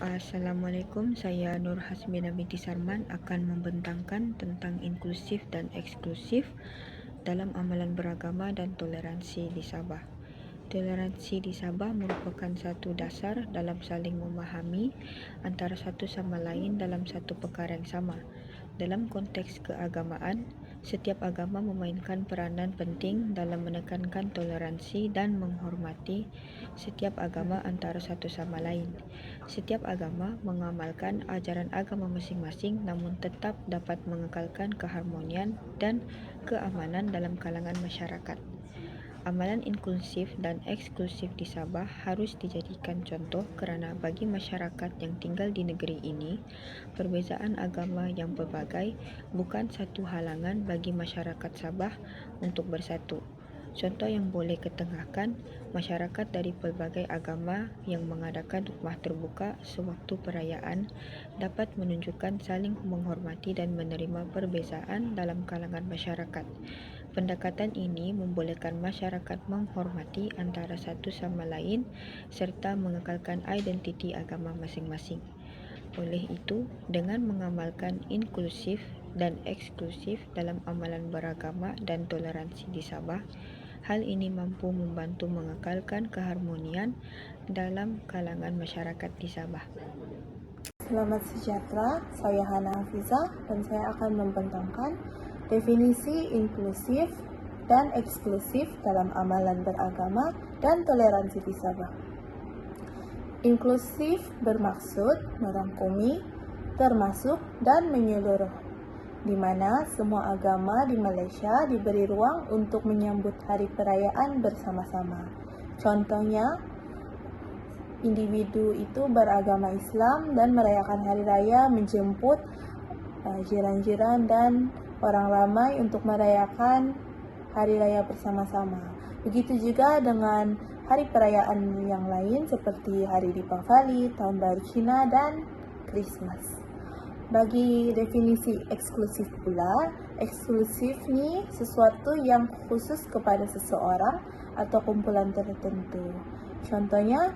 Assalamualaikum, saya Nur Hasmina binti Sarman akan membentangkan tentang inklusif dan eksklusif dalam amalan beragama dan toleransi di Sabah. Toleransi di Sabah merupakan satu dasar dalam saling memahami antara satu sama lain dalam satu perkara yang sama. Dalam konteks keagamaan, setiap agama memainkan peranan penting dalam menekankan toleransi dan menghormati setiap agama antara satu sama lain. Setiap agama mengamalkan ajaran agama masing-masing namun tetap dapat mengekalkan keharmonian dan keamanan dalam kalangan masyarakat. Amalan inklusif dan eksklusif di Sabah harus dijadikan contoh kerana bagi masyarakat yang tinggal di negeri ini, perbezaan agama yang pelbagai bukan satu halangan bagi masyarakat Sabah untuk bersatu. Contoh yang boleh ketengahkan, masyarakat dari pelbagai agama yang mengadakan rumah terbuka sewaktu perayaan dapat menunjukkan saling menghormati dan menerima perbezaan dalam kalangan masyarakat. Pendekatan ini membolehkan masyarakat menghormati antara satu sama lain serta mengekalkan identiti agama masing-masing. Oleh itu, dengan mengamalkan inklusif dan eksklusif dalam amalan beragama dan toleransi di Sabah, hal ini mampu membantu mengekalkan keharmonian dalam kalangan masyarakat di Sabah. Selamat sejahtera, saya Hana Hafizah dan saya akan membentangkan definisi inklusif dan eksklusif dalam amalan beragama dan toleransi di Sabah. Inklusif bermaksud merangkumi, termasuk dan menyeluruh, di mana semua agama di Malaysia diberi ruang untuk menyambut hari perayaan bersama-sama. Contohnya, individu itu beragama Islam dan merayakan hari raya menjemput jiran-jiran dan orang ramai untuk merayakan hari raya bersama-sama. Begitu juga dengan hari perayaan yang lain seperti hari Deepavali, Tahun Baru Cina, dan Christmas. Bagi definisi eksklusif pula, eksklusif ni sesuatu yang khusus kepada seseorang atau kumpulan tertentu. Contohnya,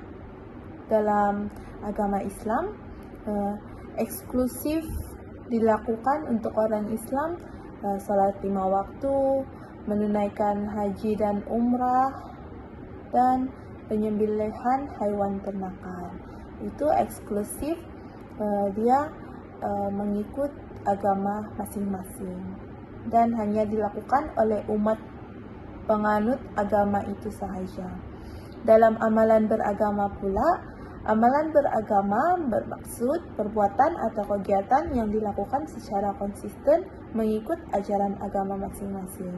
dalam agama Islam, eksklusif dilakukan untuk orang Islam salat 5 waktu, menunaikan haji dan umrah, dan penyembelihan haiwan ternakan. Itu eksklusif, dia mengikut agama masing-masing dan hanya dilakukan oleh umat penganut agama itu sahaja. Dalam amalan beragama pula, amalan beragama bermaksud perbuatan atau kegiatan yang dilakukan secara konsisten mengikut ajaran agama masing-masing.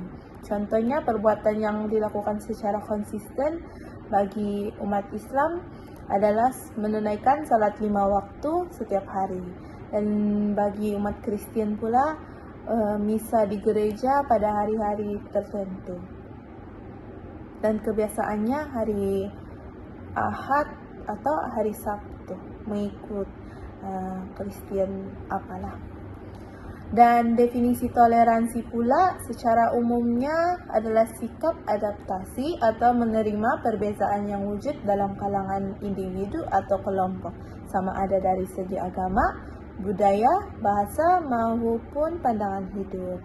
Contohnya, perbuatan yang dilakukan secara konsisten bagi umat Islam adalah menunaikan salat 5 waktu setiap hari. Dan bagi umat Kristian pula, misa di gereja pada hari-hari tertentu. Dan kebiasaannya hari Ahad atau hari Sabtu mengikut Kristian apalah. Dan definisi toleransi pula secara umumnya adalah sikap adaptasi atau menerima perbezaan yang wujud dalam kalangan individu atau kelompok, sama ada dari segi agama, budaya, bahasa maupun pandangan hidup.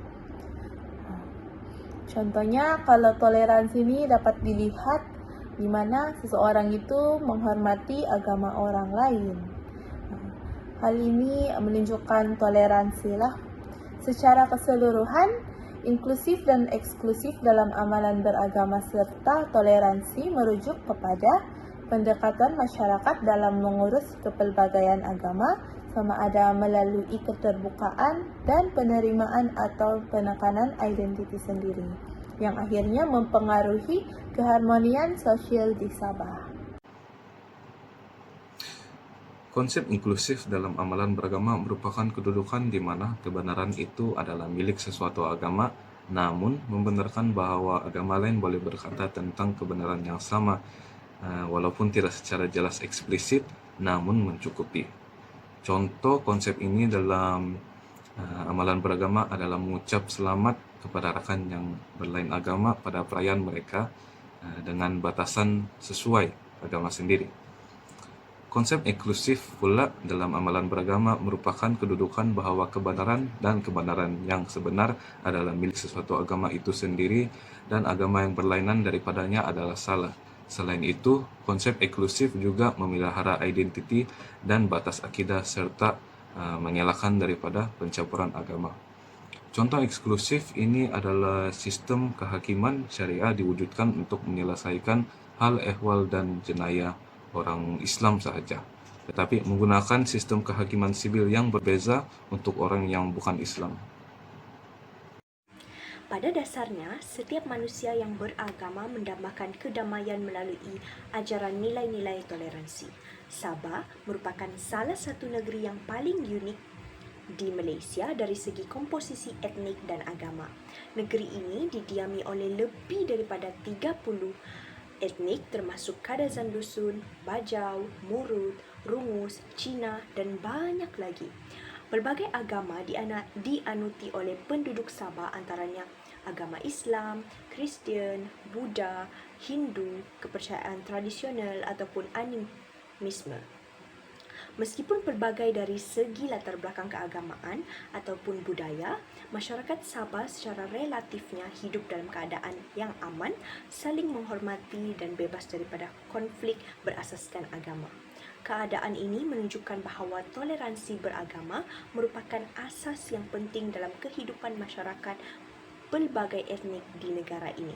Contohnya, kalau toleransi ini dapat dilihat di mana seseorang itu menghormati agama orang lain. Hal ini menunjukkan toleransi lah. Secara keseluruhan, inklusif dan eksklusif dalam amalan beragama serta toleransi merujuk kepada pendekatan masyarakat dalam mengurus kepelbagaian agama, sama ada melalui keterbukaan dan penerimaan atau penekanan identiti sendiri, yang akhirnya mempengaruhi keharmonian sosial di Sabah. Konsep inklusif dalam amalan beragama merupakan kedudukan di mana kebenaran itu adalah milik sesuatu agama, namun membenarkan bahwa agama lain boleh berkata tentang kebenaran yang sama, walaupun tidak secara jelas eksplisit, namun mencukupi. Contoh konsep ini dalam amalan beragama adalah mengucap selamat kepada rakan yang berlain agama pada perayaan mereka dengan batasan sesuai agama sendiri. Konsep inklusif pula dalam amalan beragama merupakan kedudukan bahwa kebenaran dan kebenaran yang sebenar adalah milik sesuatu agama itu sendiri dan agama yang berlainan daripadanya adalah salah. Selain itu, konsep inklusif juga memelihara identiti dan batas akidah serta mengelakkan daripada pencampuran agama. Contoh eksklusif ini adalah sistem kehakiman syariah diwujudkan untuk menyelesaikan hal ehwal dan jenayah orang Islam sahaja, tetapi menggunakan sistem kehakiman sibil yang berbeza untuk orang yang bukan Islam. Pada dasarnya, setiap manusia yang beragama mendambakan kedamaian melalui ajaran nilai-nilai toleransi. Sabah merupakan salah satu negeri yang paling unik di Malaysia dari segi komposisi etnik dan agama. Negeri ini didiami oleh lebih daripada 30 etnik termasuk Kadazan Dusun, Bajau, Murut, Rungus, Cina dan banyak lagi. Berbagai agama dianuti oleh penduduk Sabah, antaranya agama Islam, Kristian, Buddha, Hindu, kepercayaan tradisional ataupun animisme. Meskipun pelbagai dari segi latar belakang keagamaan ataupun budaya, masyarakat Sabah secara relatifnya hidup dalam keadaan yang aman, saling menghormati dan bebas daripada konflik berasaskan agama. Keadaan ini menunjukkan bahawa toleransi beragama merupakan asas yang penting dalam kehidupan masyarakat pelbagai etnik di negara ini.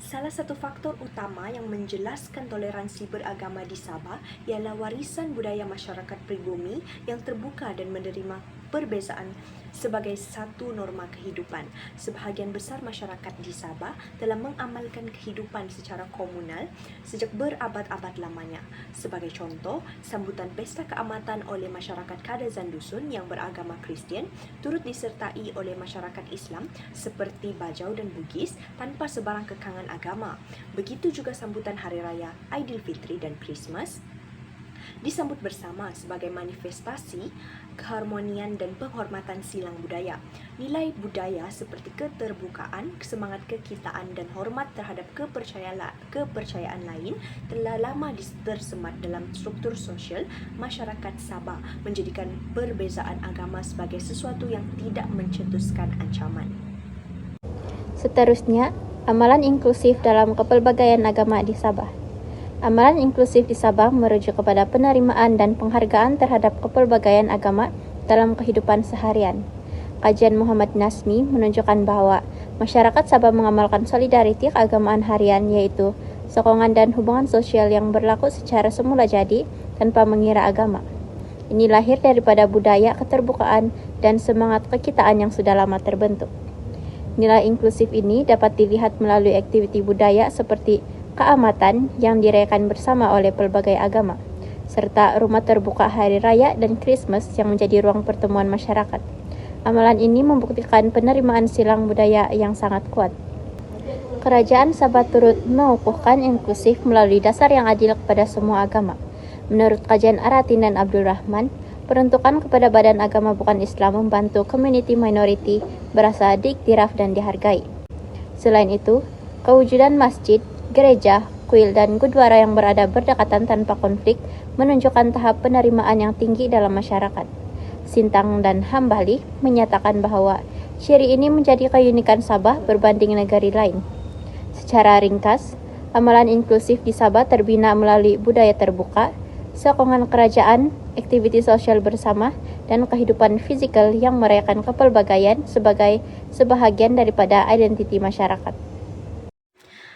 Salah satu faktor utama yang menjelaskan toleransi beragama di Sabah ialah warisan budaya masyarakat pribumi yang terbuka dan menerima perbezaan sebagai satu norma kehidupan. Sebahagian besar masyarakat di Sabah telah mengamalkan kehidupan secara komunal sejak berabad-abad lamanya. Sebagai contoh, sambutan pesta keamatan oleh masyarakat Kadazan Dusun yang beragama Kristian turut disertai oleh masyarakat Islam seperti Bajau dan Bugis tanpa sebarang kekangan agama. Begitu juga sambutan Hari Raya Aidilfitri dan Christmas disambut bersama sebagai manifestasi keharmonian dan penghormatan silang budaya. Nilai budaya seperti keterbukaan, semangat kekitaan dan hormat terhadap kepercayaan lain telah lama tersemat dalam struktur sosial masyarakat Sabah, menjadikan perbezaan agama sebagai sesuatu yang tidak mencetuskan ancaman. Seterusnya, amalan inklusif dalam kepelbagaian agama di Sabah. Amalan inklusif di Sabah merujuk kepada penerimaan dan penghargaan terhadap kepelbagaian agama dalam kehidupan seharian. Kajian Muhammad Nasmi menunjukkan bahwa masyarakat Sabah mengamalkan solidariti keagamaan harian, yaitu sokongan dan hubungan sosial yang berlaku secara semula jadi tanpa mengira agama. Ini lahir daripada budaya keterbukaan dan semangat kekitaan yang sudah lama terbentuk. Nilai inklusif ini dapat dilihat melalui aktiviti budaya seperti keamatan yang dirayakan bersama oleh pelbagai agama, serta rumah terbuka Hari Raya dan Christmas yang menjadi ruang pertemuan masyarakat. Amalan ini membuktikan penerimaan silang budaya yang sangat kuat. Kerajaan Sabah turut mengukuhkan inklusif melalui dasar yang adil kepada semua agama. Menurut kajian Aratin dan Abdul Rahman, peruntukan kepada badan agama bukan Islam membantu community minority berasa diiktiraf dan dihargai. Selain itu, kewujudan masjid, gereja, kuil dan gurdwara yang berada berdekatan tanpa konflik menunjukkan tahap penerimaan yang tinggi dalam masyarakat. Sintang dan Hambali menyatakan bahwa ciri ini menjadi keunikan Sabah berbanding negara lain. Secara ringkas, amalan inklusif di Sabah terbina melalui budaya terbuka, sokongan kerajaan, aktiviti sosial bersama, dan kehidupan fisikal yang merayakan kepelbagaian sebagai sebahagian daripada identiti masyarakat.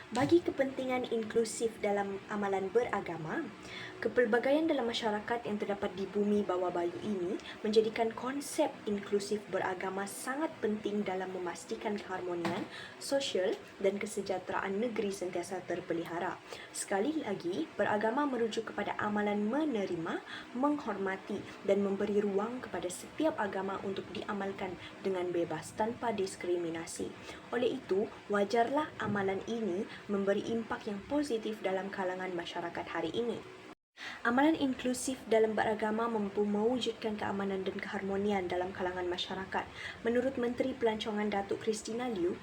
Bagi kepentingan inklusif dalam amalan beragama, kepelbagaian dalam masyarakat yang terdapat di bumi bawah bayu ini menjadikan konsep inklusif beragama sangat penting dalam memastikan keharmonian sosial dan kesejahteraan negeri sentiasa terpelihara. Sekali lagi, beragama merujuk kepada amalan menerima, menghormati dan memberi ruang kepada setiap agama untuk diamalkan dengan bebas tanpa diskriminasi. Oleh itu, wajarlah amalan ini memberi impak yang positif dalam kalangan masyarakat hari ini. Amalan inklusif dalam beragama mampu mewujudkan keamanan dan keharmonian dalam kalangan masyarakat. Menurut Menteri Pelancongan Datuk Christina Liu,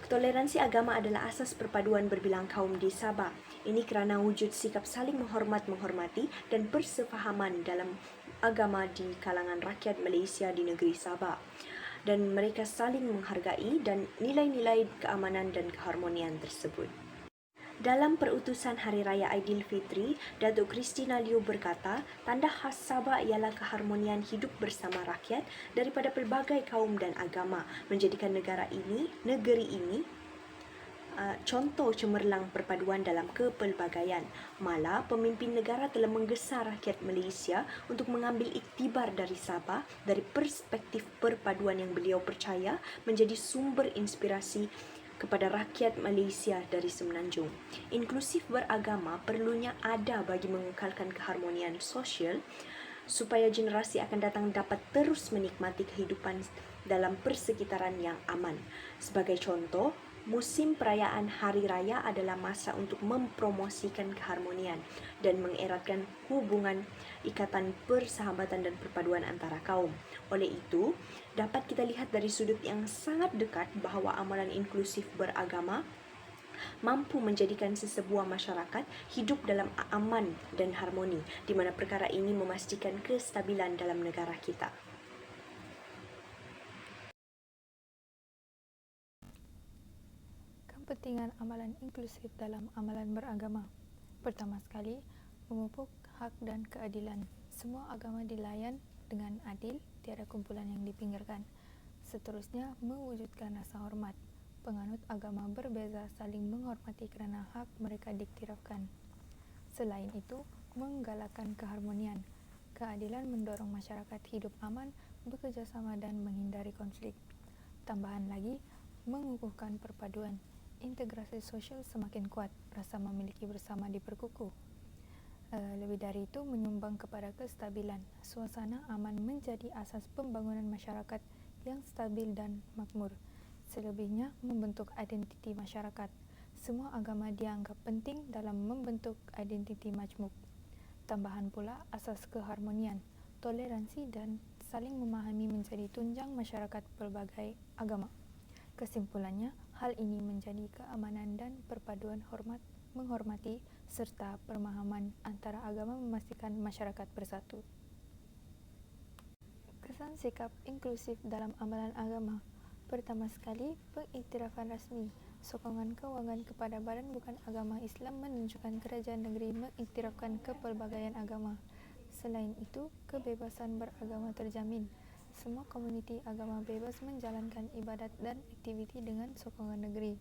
Toleransi agama adalah asas perpaduan berbilang kaum di Sabah. Ini kerana wujud sikap saling menghormati dan persefahaman dalam agama di kalangan rakyat Malaysia di negeri Sabah. Dan mereka saling menghargai dan nilai-nilai keamanan dan keharmonian tersebut. Dalam perutusan Hari Raya Aidilfitri, Datuk Christina Liu berkata, tanda khas Sabah ialah keharmonian hidup bersama rakyat daripada pelbagai kaum dan agama, menjadikan negeri ini contoh cemerlang perpaduan dalam kepelbagaian. Malah, pemimpin negara telah menggesa rakyat Malaysia untuk mengambil iktibar dari Sabah dari perspektif perpaduan yang beliau percaya menjadi sumber inspirasi kepada rakyat Malaysia dari semenanjung. Inklusif beragama perlunya ada bagi mengekalkan keharmonian sosial supaya generasi akan datang dapat terus menikmati kehidupan dalam persekitaran yang aman. Sebagai contoh, musim perayaan Hari Raya adalah masa untuk mempromosikan keharmonian dan mengeratkan hubungan ikatan persahabatan dan perpaduan antara kaum. Oleh itu, dapat kita lihat dari sudut yang sangat dekat bahawa amalan inklusif beragama mampu menjadikan sesebuah masyarakat hidup dalam aman dan harmoni, di mana perkara ini memastikan kestabilan dalam negara kita. Kepentingan amalan inklusif dalam amalan beragama. Pertama sekali, memupuk hak dan keadilan. Semua agama dilayan dengan adil, tiada kumpulan yang dipinggirkan. Seterusnya, mewujudkan rasa hormat. Penganut agama berbeza saling menghormati kerana hak mereka diktirafkan. Selain itu, menggalakkan keharmonian. Keadilan mendorong masyarakat hidup aman, bekerjasama dan menghindari konflik. Tambahan lagi, mengukuhkan perpaduan. Integrasi sosial semakin kuat, rasa memiliki bersama diperkukuh. Lebih dari itu, menyumbang kepada kestabilan. Suasana aman menjadi asas pembangunan masyarakat yang stabil dan makmur. Selebihnya, membentuk identiti masyarakat. Semua agama dianggap penting dalam membentuk identiti majmuk. Tambahan pula, asas keharmonian, toleransi dan saling memahami menjadi tunjang masyarakat pelbagai agama. Kesimpulannya, hal ini menjadi keamanan dan perpaduan menghormati serta pemahaman antara agama memastikan masyarakat bersatu. Kesan sikap inklusif dalam amalan agama. Pertama sekali, pengiktirafan rasmi. Sokongan kewangan kepada Badan Bukan Agama Islam menunjukkan kerajaan negeri mengiktirafkan kepelbagaian agama. Selain itu, kebebasan beragama terjamin. Semua komuniti agama bebas menjalankan ibadat dan aktiviti dengan sokongan negeri.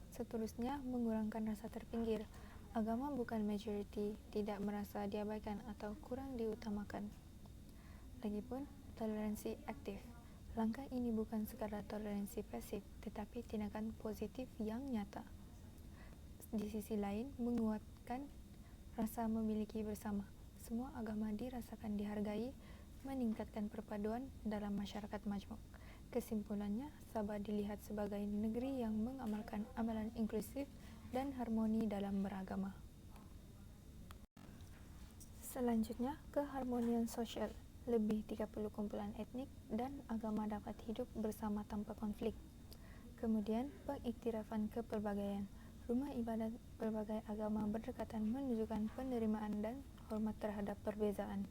Seterusnya, mengurangkan rasa terpinggir. Agama bukan majoriti, tidak merasa diabaikan atau kurang diutamakan. Lagipun, toleransi aktif. Langkah ini bukan sekadar toleransi pasif, tetapi tindakan positif yang nyata. Di sisi lain, menguatkan rasa memiliki bersama. Semua agama dirasakan dihargai, meningkatkan perpaduan dalam masyarakat majmuk. Kesimpulannya, Sabah dilihat sebagai negeri yang mengamalkan amalan inklusif dan harmoni dalam beragama. Selanjutnya, keharmonian sosial. Lebih 30 kumpulan etnik dan agama dapat hidup bersama tanpa konflik. Kemudian, pengiktirafan kepelbagaian. Rumah ibadat berbagai agama berdekatan menunjukkan penerimaan dan hormat terhadap perbezaan.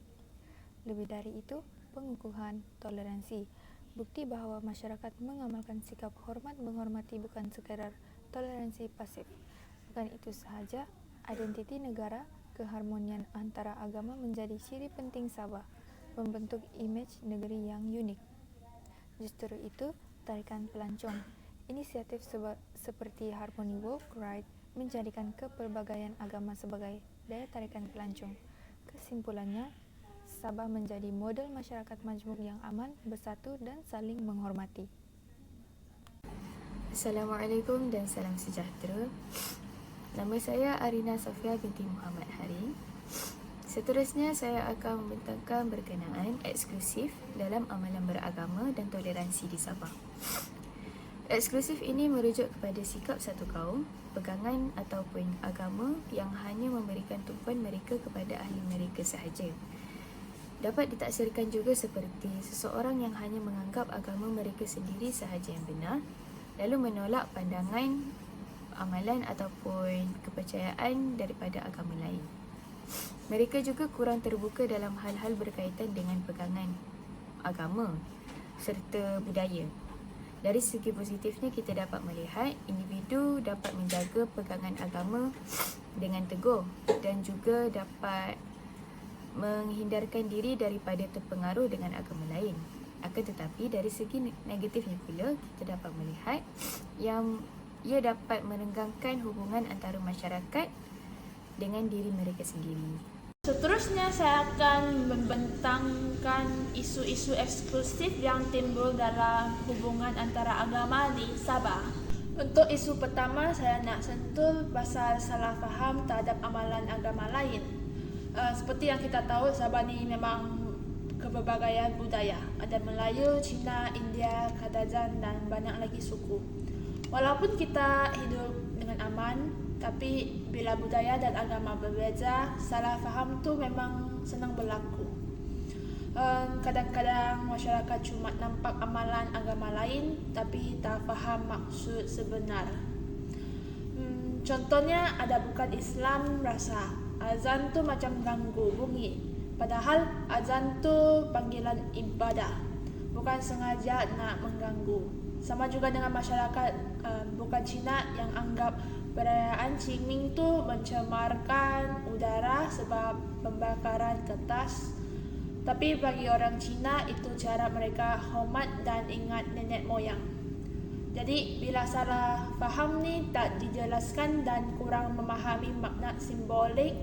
Lebih dari itu, pengukuhan toleransi. Bukti bahawa masyarakat mengamalkan sikap hormat menghormati bukan sekadar toleransi pasif. Bukan itu sahaja, identiti negara, keharmonian antara agama menjadi ciri penting Sabah, membentuk imej negeri yang unik. Justru itu, tarikan pelancong. Inisiatif seperti Harmony Walk Ride menjadikan kepelbagaian agama sebagai daya tarikan pelancong. Kesimpulannya, Sabah menjadi model masyarakat majmuk yang aman, bersatu dan saling menghormati. Assalamualaikum dan salam sejahtera. Nama saya Arina Safia binti Muhammad Hari. Seterusnya saya akan membentangkan berkenaan eksklusif dalam amalan beragama dan toleransi di Sabah. Eksklusif ini merujuk kepada sikap satu kaum, pegangan ataupun agama yang hanya memberikan tumpuan mereka kepada ahli mereka sahaja. Dapat ditaksirkan juga seperti seseorang yang hanya menganggap agama mereka sendiri sahaja yang benar, lalu menolak pandangan, amalan ataupun kepercayaan daripada agama lain. Mereka juga kurang terbuka dalam hal-hal berkaitan dengan pegangan agama serta budaya. Dari segi positifnya, kita dapat melihat individu dapat menjaga pegangan agama dengan teguh dan juga dapat menghindarkan diri daripada terpengaruh dengan agama lain. Akan tetapi dari segi negatifnya pula, kita dapat melihat yang ia dapat merenggangkan hubungan antara masyarakat dengan diri mereka sendiri. Seterusnya saya akan membentangkan isu-isu eksklusif yang timbul dalam hubungan antara agama di Sabah. Untuk isu pertama, saya nak sentuh pasal salah faham terhadap amalan agama lain. Seperti yang kita tahu, Sabah ni memang keberbagai budaya. Ada Melayu, Cina, India, Kadazan dan banyak lagi suku. Walaupun kita hidup dengan aman, tapi bila budaya dan agama berbeza, salah faham tu memang senang berlaku. Kadang-kadang masyarakat cuma nampak amalan agama lain tapi tak faham maksud sebenar. Contohnya ada bukan Islam rasa azan tu macam ganggu bunyi, padahal azan tu panggilan ibadah, bukan sengaja nak mengganggu. Sama juga dengan masyarakat bukan Cina yang anggap perayaan Qingming tu mencemarkan udara sebab pembakaran kertas. Tapi bagi orang Cina itu cara mereka hormat dan ingat nenek moyang. Jadi bila salah faham ni tak dijelaskan dan kurang memahami makna simbolik,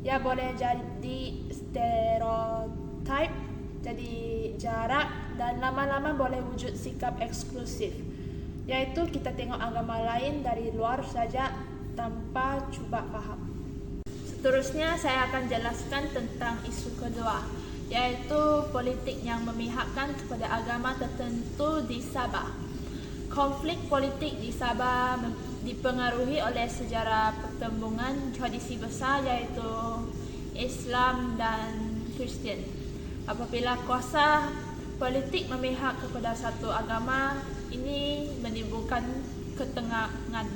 ya boleh jadi stereotype, jadi jarak dan lama-lama boleh wujud sikap eksklusif, iaitu kita tengok agama lain dari luar saja tanpa cuba faham. Seterusnya saya akan jelaskan tentang isu kedua, iaitu politik yang memihakkan kepada agama tertentu di Sabah. Konflik politik di Sabah dipengaruhi oleh sejarah pertembungan tradisi besar iaitu Islam dan Kristian. Apabila kuasa politik memihak kepada satu agama, ini menimbulkan ketegangan.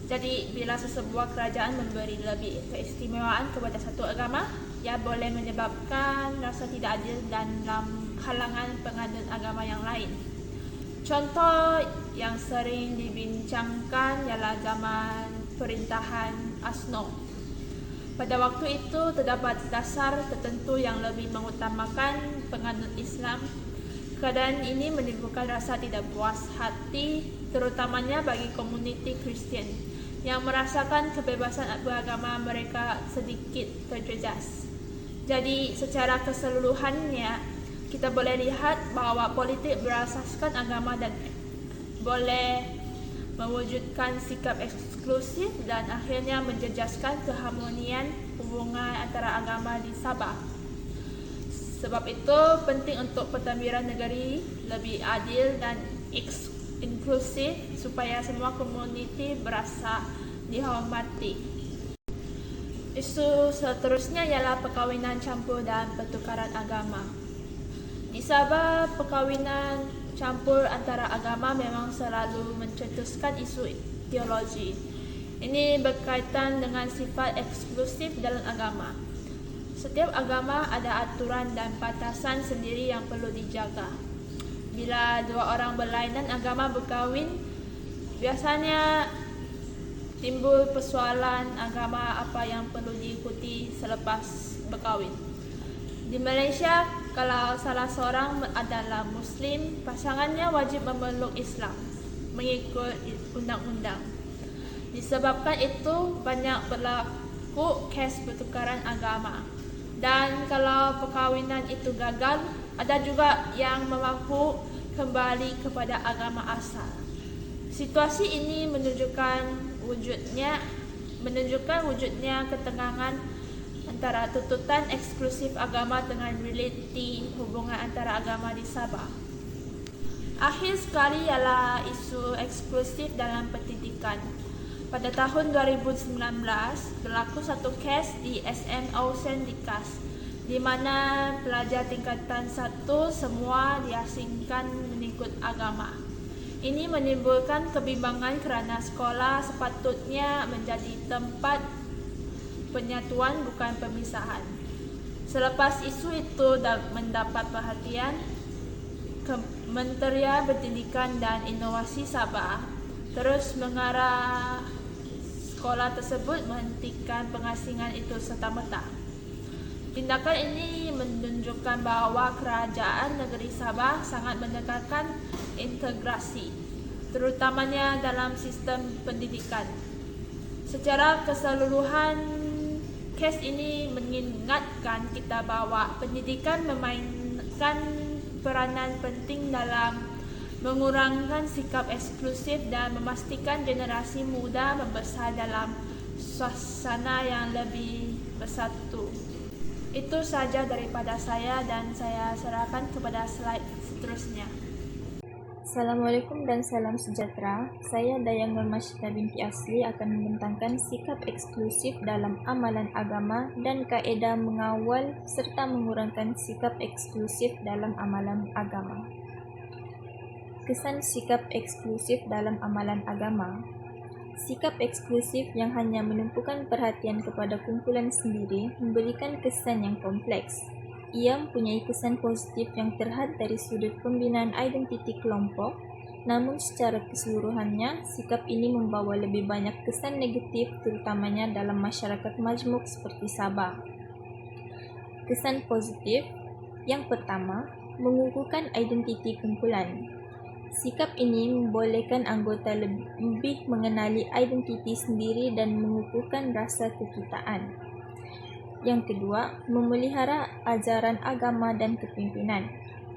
Jadi bila sesebuah kerajaan memberi lebih keistimewaan kepada satu agama, ia boleh menyebabkan rasa tidak adil dalam kalangan penganut agama yang lain. Contoh yang sering dibincangkan ialah zaman perintahan UMNO. Pada waktu itu terdapat dasar tertentu yang lebih mengutamakan penganut Islam. Keadaan ini menimbulkan rasa tidak puas hati, terutamanya bagi komuniti Kristian yang merasakan kebebasan beragama mereka sedikit terjejas. Jadi secara keseluruhannya, kita boleh lihat bahawa politik berasaskan agama dan boleh mewujudkan sikap eksklusif dan akhirnya menjejaskan keharmonian hubungan antara agama di Sabah. Sebab itu penting untuk pentadbiran negeri lebih adil dan inklusif supaya semua komuniti berasa dihormati. Isu seterusnya ialah perkahwinan campur dan pertukaran agama. Di Sabah, perkahwinan campur antara agama memang selalu mencetuskan isu teologi. Ini berkaitan dengan sifat eksklusif dalam agama. Setiap agama ada aturan dan batasan sendiri yang perlu dijaga. Bila dua orang berlainan agama berkahwin, biasanya timbul persoalan agama apa yang perlu diikuti selepas berkahwin. Di Malaysia, kalau salah seorang adalah Muslim, pasangannya wajib memeluk Islam mengikut undang-undang. Disebabkan itu, banyak berlaku kes pertukaran agama. Dan kalau perkahwinan itu gagal, ada juga yang mengaku kembali kepada agama asal. Situasi ini menunjukkan wujudnya ketegangan antara tuntutan eksklusif agama dengan realiti hubungan antara agama di Sabah. Akhir sekali ialah isu eksklusif dalam pendidikan. Pada tahun 2019, berlaku satu kes di SMO Sendikas di mana pelajar tingkatan 1 semua diasingkan mengikut agama. Ini menimbulkan kebimbangan kerana sekolah sepatutnya menjadi tempat penyatuan bukan pemisahan. Selepas isu itu mendapat perhatian, Kementerian Pendidikan dan Inovasi Sabah terus mengarah sekolah tersebut menghentikan pengasingan itu serta-merta. Tindakan ini menunjukkan bahawa kerajaan negeri Sabah sangat menekankan integrasi, terutamanya dalam sistem pendidikan. Secara keseluruhan, kes ini mengingatkan kita bahawa pendidikan memainkan peranan penting dalam mengurangkan sikap eksklusif dan memastikan generasi muda membesar dalam suasana yang lebih bersatu. Itu saja daripada saya dan saya serahkan kepada slide seterusnya. Assalamualaikum dan salam sejahtera. Saya Dayang Nur Masyida binti Asli akan membentangkan sikap eksklusif dalam amalan agama dan kaedah mengawal serta mengurangkan sikap eksklusif dalam amalan agama. Kesan sikap eksklusif dalam amalan agama. Sikap eksklusif yang hanya menumpukan perhatian kepada kumpulan sendiri memberikan kesan yang kompleks. Ia mempunyai kesan positif yang terhad dari sudut pembinaan identiti kelompok, namun secara keseluruhannya, sikap ini membawa lebih banyak kesan negatif terutamanya dalam masyarakat majmuk seperti Sabah. Kesan positif yang pertama, mengukuhkan identiti kumpulan. Sikap ini membolehkan anggota lebih mengenali identiti sendiri dan mengukuhkan rasa kekitaan. Yang kedua, memelihara ajaran agama dan kepimpinan,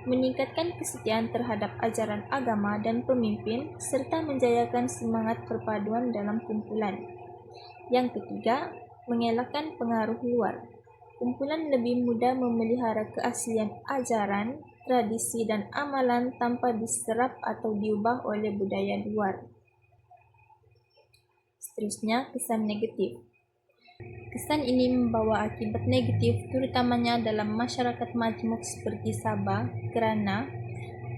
meningkatkan kesetiaan terhadap ajaran agama dan pemimpin serta menjayakan semangat perpaduan dalam kumpulan. Yang ketiga, mengelakkan pengaruh luar. Kumpulan lebih mudah memelihara keaslian ajaran, tradisi dan amalan tanpa diserap atau diubah oleh budaya luar. Seterusnya, kesan negatif. Kesan ini membawa akibat negatif terutamanya dalam masyarakat majmuk seperti Sabah kerana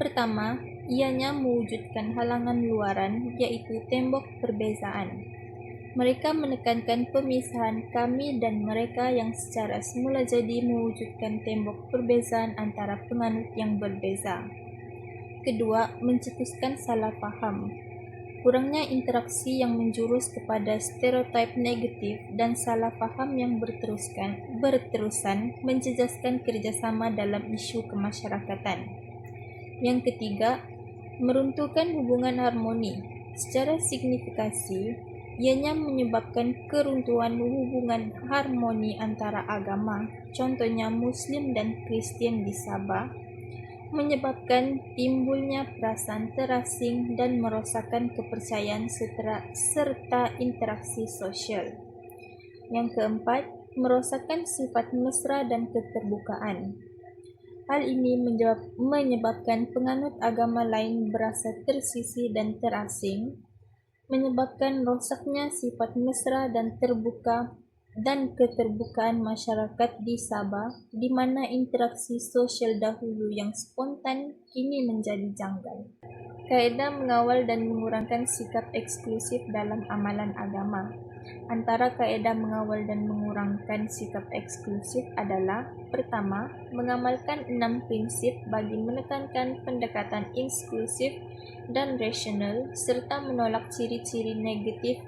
pertama, ianya mewujudkan halangan luaran iaitu tembok perbezaan. Mereka menekankan pemisahan kami dan mereka yang secara semula jadi mewujudkan tembok perbezaan antara penganut yang berbeza. Kedua, mencetuskan salah faham. Kurangnya interaksi yang menjurus kepada stereotip negatif dan salah faham yang berterusan menjejaskan kerjasama dalam isu kemasyarakatan. Yang ketiga, meruntuhkan hubungan harmoni. Secara signifikasi, ianya menyebabkan keruntuhan hubungan harmoni antara agama, contohnya Muslim dan Kristian di Sabah, menyebabkan timbulnya perasaan terasing dan merosakkan kepercayaan serta interaksi sosial. Yang keempat, merosakkan sifat mesra dan keterbukaan. Hal ini menyebabkan penganut agama lain berasa tersisih dan terasing, menyebabkan rosaknya sifat mesra dan terbuka dan keterbukaan masyarakat di Sabah, di mana interaksi sosial dahulu yang spontan kini menjadi janggal. Kaedah mengawal dan mengurangkan sikap eksklusif dalam amalan agama. Antara kaedah mengawal dan mengurangkan sikap eksklusif adalah: pertama, mengamalkan 6 prinsip bagi menekankan pendekatan inklusif dan rasional serta menolak ciri-ciri negatif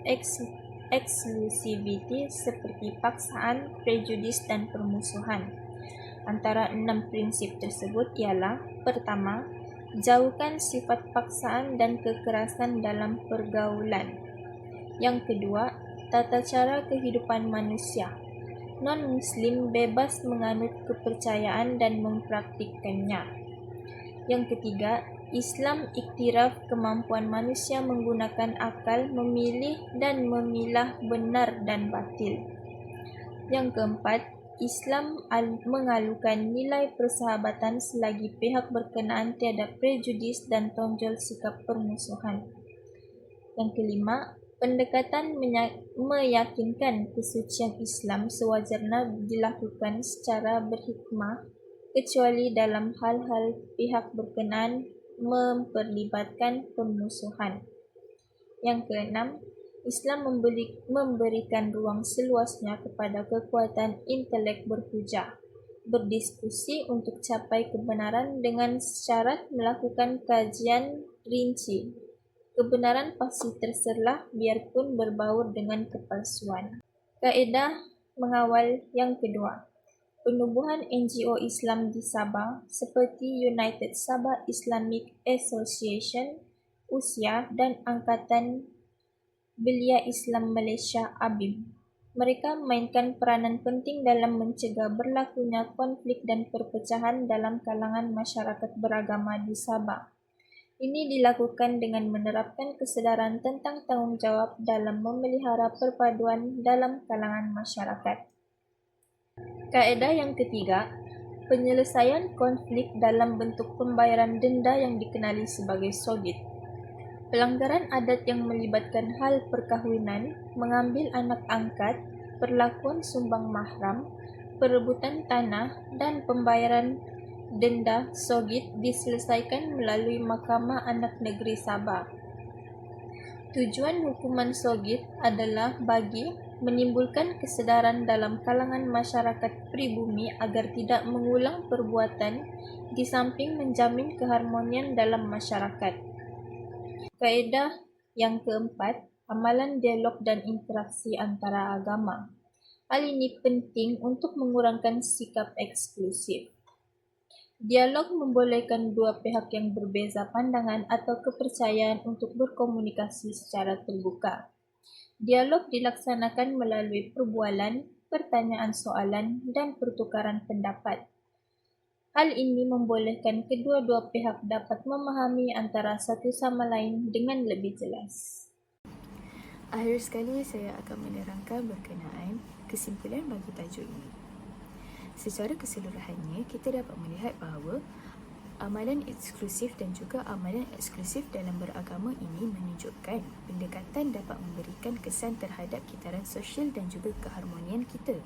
eksklusiviti seperti paksaan, prejudis dan permusuhan. Antara 6 prinsip tersebut ialah: pertama, jauhkan sifat paksaan dan kekerasan dalam pergaulan. Yang kedua, tata cara kehidupan manusia. Non-Muslim bebas menganut kepercayaan dan mempraktikkannya. Yang ketiga, Islam iktiraf kemampuan manusia menggunakan akal memilih dan memilah benar dan batil. Yang keempat, Islam mengalukan nilai persahabatan selagi pihak berkenaan tiada prejudis dan tonjol sikap permusuhan. Yang kelima, pendekatan meyakinkan kesucian Islam sewajarnya dilakukan secara berhikmah, kecuali dalam hal-hal pihak berkenaan memperlibatkan pemusuhan. Yang keenam, Islam memberikan ruang seluasnya kepada kekuatan intelek berhujah, berdiskusi untuk capai kebenaran dengan syarat melakukan kajian rinci. Kebenaran pasti terserlah biarpun berbaur dengan kepalsuan. Kaedah mengawal yang kedua, penubuhan NGO Islam di Sabah seperti United Sabah Islamic Association, USIA dan Angkatan Belia Islam Malaysia ABIM. Mereka memainkan peranan penting dalam mencegah berlakunya konflik dan perpecahan dalam kalangan masyarakat beragama di Sabah. Ini dilakukan dengan menerapkan kesedaran tentang tanggungjawab dalam memelihara perpaduan dalam kalangan masyarakat. Kaedah yang ketiga, penyelesaian konflik dalam bentuk pembayaran denda yang dikenali sebagai sogit. Pelanggaran adat yang melibatkan hal perkahwinan, mengambil anak angkat, perlakuan sumbang mahram, perebutan tanah, dan pembayaran denda sogit diselesaikan melalui Mahkamah Anak Negeri Sabah. Tujuan hukuman sogit adalah bagi menimbulkan kesedaran dalam kalangan masyarakat pribumi agar tidak mengulang perbuatan di samping menjamin keharmonian dalam masyarakat. Kaedah yang keempat, amalan dialog dan interaksi antara agama. Hal ini penting untuk mengurangkan sikap eksklusif. Dialog membolehkan dua pihak yang berbeza pandangan atau kepercayaan untuk berkomunikasi secara terbuka. Dialog dilaksanakan melalui perbualan, pertanyaan soalan, dan pertukaran pendapat. Hal ini membolehkan kedua-dua pihak dapat memahami antara satu sama lain dengan lebih jelas. Akhir sekali, saya akan menerangkan berkenaan kesimpulan bagi tajuk ini. Secara keseluruhannya, kita dapat melihat bahawa amalan eksklusif dan juga amalan eksklusif dalam beragama ini menunjukkan pendekatan dapat memberikan kesan terhadap kitaran sosial dan juga keharmonian kita.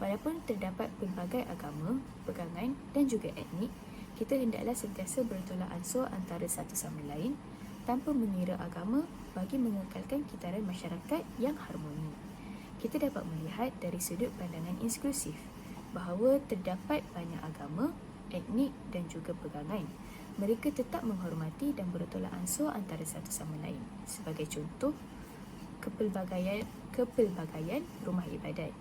Walaupun terdapat pelbagai agama, pegangan dan juga etnik, kita hendaklah sentiasa bertolak ansur antara satu sama lain tanpa mengira agama bagi mengekalkan kitaran masyarakat yang harmoni. Kita dapat melihat dari sudut pandangan inklusif bahawa terdapat banyak agama, etnik dan juga pegangan. Mereka tetap menghormati dan bertolak ansur antara satu sama lain. Sebagai contoh, kepelbagaian rumah ibadat.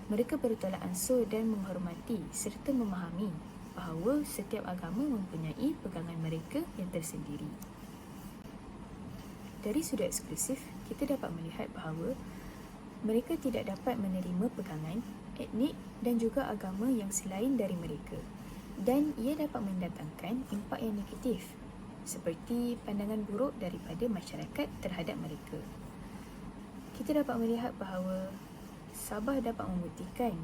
Mereka bertolak ansur dan menghormati serta memahami bahawa setiap agama mempunyai pegangan mereka yang tersendiri. Dari sudut eksklusif, kita dapat melihat bahawa mereka tidak dapat menerima pegangan, etnik dan juga agama yang selain dari mereka, dan ia dapat mendatangkan impak yang negatif seperti pandangan buruk daripada masyarakat terhadap mereka. Kita dapat melihat bahawa Sabah dapat membuktikan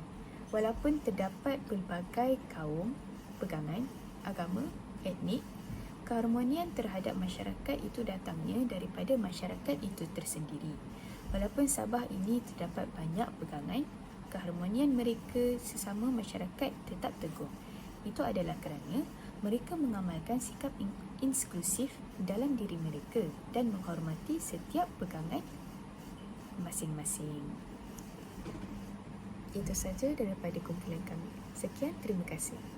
walaupun terdapat pelbagai kaum, pegangan, agama, etnik, keharmonian terhadap masyarakat itu datangnya daripada masyarakat itu tersendiri. Walaupun Sabah ini terdapat banyak pegangan, keharmonian mereka sesama masyarakat tetap teguh. Itu adalah kerana mereka mengamalkan sikap inklusif dalam diri mereka dan menghormati setiap pegangan masing-masing. Itu saja daripada kumpulan kami. Sekian, terima kasih.